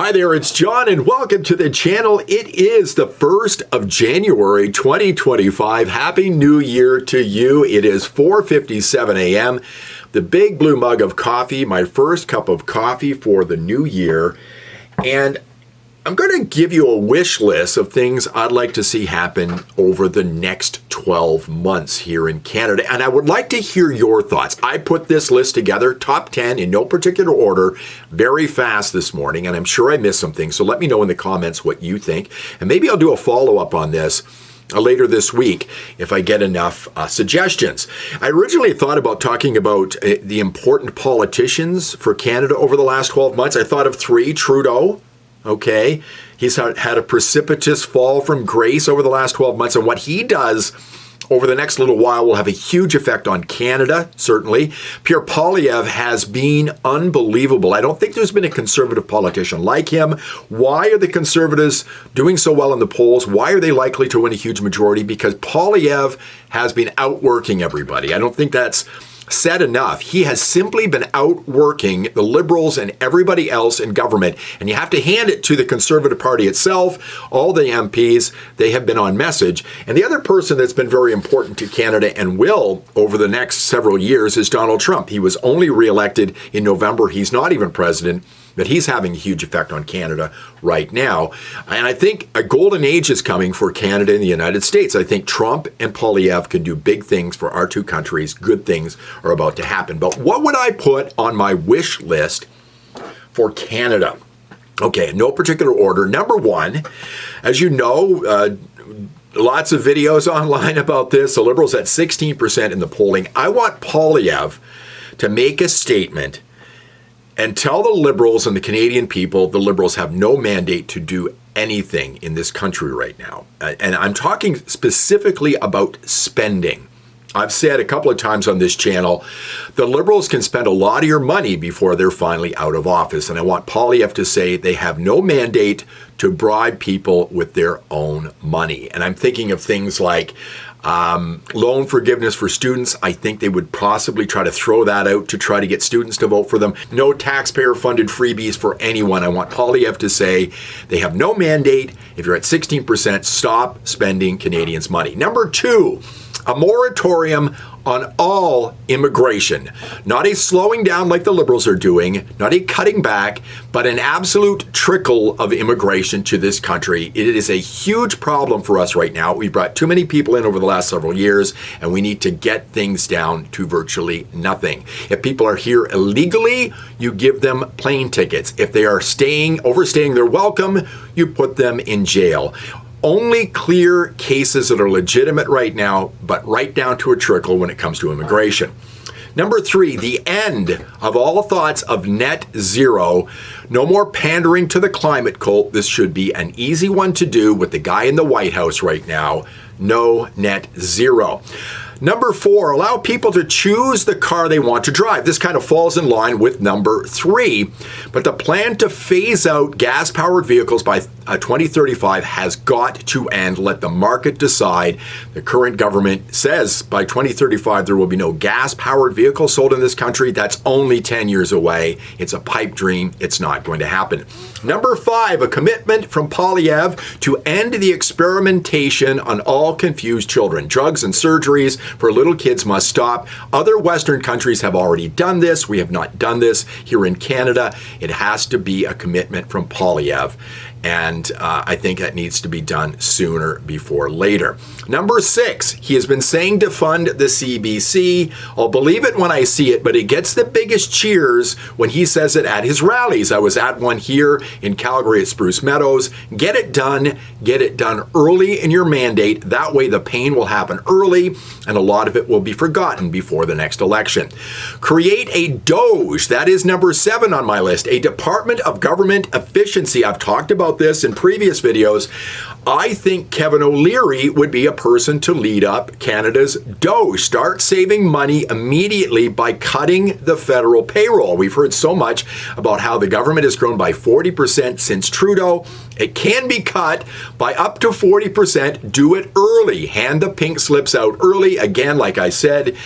Hi there, it's John and welcome to the channel. It is the 1st of January 2025. Happy New Year to you. It is 4:57 a.m. The big blue mug of coffee, my first cup of coffee for the new year. And I'm going to give you a wish list of things I'd like to see happen over the next 12 months here in Canada. And I would like to hear your thoughts. I put this list together, top 10 in no particular order, very fast this morning. And I'm sure I missed some things. So let me know in the comments what you think. And maybe I'll do a follow-up on this later this week if I get enough suggestions. I originally thought about talking about the important politicians for Canada over the last 12 months. I thought of three. Trudeau. Okay, he's had a precipitous fall from grace over the last 12 months, and what he does over the next little while will have a huge effect on Canada, certainly. Pierre Poilievre has been unbelievable. I don't think there's been a conservative politician like him. Why are the Conservatives doing so well in the polls? Why are they likely to win a huge majority? Because Poilievre has been outworking everybody. I don't think that's said enough. He has simply been outworking the Liberals and everybody else in government. And you have to hand it to the Conservative Party itself. All the MPs, they have been on message. And the other person that's been very important to Canada and will over the next several years is Donald Trump. He was only reelected in November. He's not even president, but he's having a huge effect on Canada right now. And I think a golden age is coming for Canada and the United States. I think Trump and Poilievre can do big things for our two countries. Good things are about to happen. But what would I put on my wish list for Canada? Okay, in no particular order. Number one, as you know, lots of videos online about this. The Liberals at 16% in the polling. I want Poilievre to make a statement and tell the Liberals and the Canadian people the Liberals have no mandate to do anything in this country right now. And I'm talking specifically about spending. I've said a couple of times on this channel, the Liberals can spend a lot of your money before they're finally out of office. And I want Poilievre to say they have no mandate to bribe people with their own money. And I'm thinking of things like loan forgiveness for students. I think they would possibly try to throw that out to try to get students to vote for them. No taxpayer-funded freebies for anyone. I want Poilievre to say they have no mandate. If you're at 16%, stop spending Canadians' money. Number two, a moratorium on all immigration. Not a slowing down like the Liberals are doing, not a cutting back, but an absolute trickle of immigration to this country. It is a huge problem for us right now. We brought too many people in over the last several years, and we need to get things down to virtually nothing. If people are here illegally, you give them plane tickets. If they are overstaying their welcome, you put them in jail. Only clear cases that are legitimate right now, but right down to a trickle when it comes to immigration. Number three, the end of all thoughts of net zero. No more pandering to the climate cult. This should be an easy one to do with the guy in the White House right now. No net zero. Number four, allow people to choose the car they want to drive. This kind of falls in line with number three, but the plan to phase out gas-powered vehicles by 2035 has got to end. Let the market decide. The current government says by 2035 there will be no gas-powered vehicles sold in this country. That's only 10 years away. It's a pipe dream. It's not going to happen. Number five, a commitment from Poilievre to end the experimentation on all confused children. Drugs and surgeries for little kids must stop. Other Western countries have already done this. We have not done this here in Canada. It has to be a commitment from Poilievre. And I think that needs to be done sooner before later. Number six, he has been saying to fund the CBC. I'll believe it when I see it, but he gets the biggest cheers when he says it at his rallies. I was at one here in Calgary at Spruce Meadows. Get it done early in your mandate. That way the pain will happen early and a lot of it will be forgotten before the next election. Create a DOGE. That is number 7 on my list, a Department of Government Efficiency. I've talked about this in previous videos. I think Kevin O'Leary would be a person to lead up Canada's DOGE. Start saving money immediately by cutting the federal payroll. We've heard so much about how the government has grown by 40% since Trudeau. It can be cut by up to 40%. Do it early. Hand the pink slips out early. again, like I said,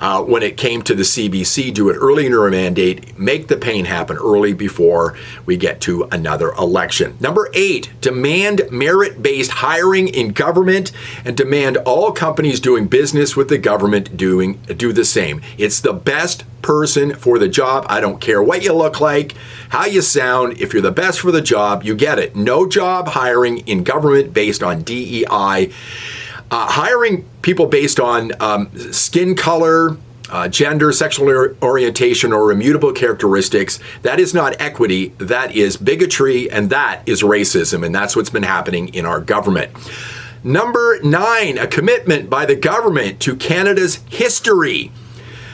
when it came to the CBC, do it early in your mandate, make the pain happen early before we get to another election. Number 8, demand merit-based hiring in government and demand all companies doing business with the government do the same. It's the best person for the job. I don't care what you look like, how you sound. If you're the best for the job, you get it. No job hiring in government based on DEI. Hiring people based on skin color, gender, sexual orientation, or immutable characteristics, that is not equity, that is bigotry, and that is racism, and that's what's been happening in our government. Number 9, a commitment by the government to Canada's history.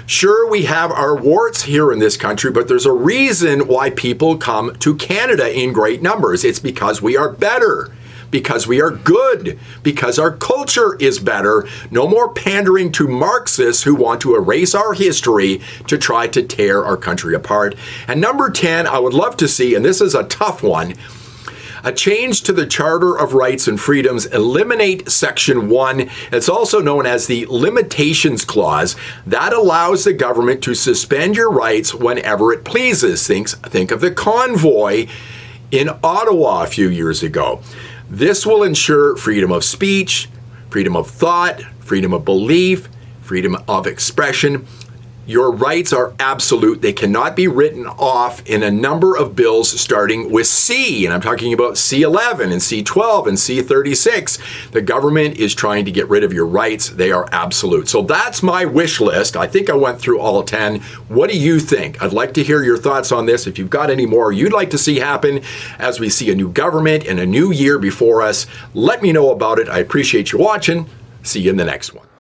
Sure, we have our warts here in this country, but there's a reason why people come to Canada in great numbers. It's because we are better, because we are good, because our culture is better. No more pandering to Marxists who want to erase our history to try to tear our country apart. And number 10, I would love to see, and this is a tough one, a change to the Charter of Rights and Freedoms, eliminate Section 1. It's also known as the Limitations Clause. That allows the government to suspend your rights whenever it pleases. Think of the convoy in Ottawa a few years ago. This will ensure freedom of speech, freedom of thought, freedom of belief, freedom of expression. Your rights are absolute. They cannot be written off in a number of bills starting with C, and I'm talking about C11 and C12 and C36. The government is trying to get rid of your rights. They are absolute. So that's my wish list. I think I went through all 10. What do you think? I'd like to hear your thoughts on this. If you've got any more you'd like to see happen as we see a new government and a new year before us, let me know about it. I appreciate you watching. See you in the next one.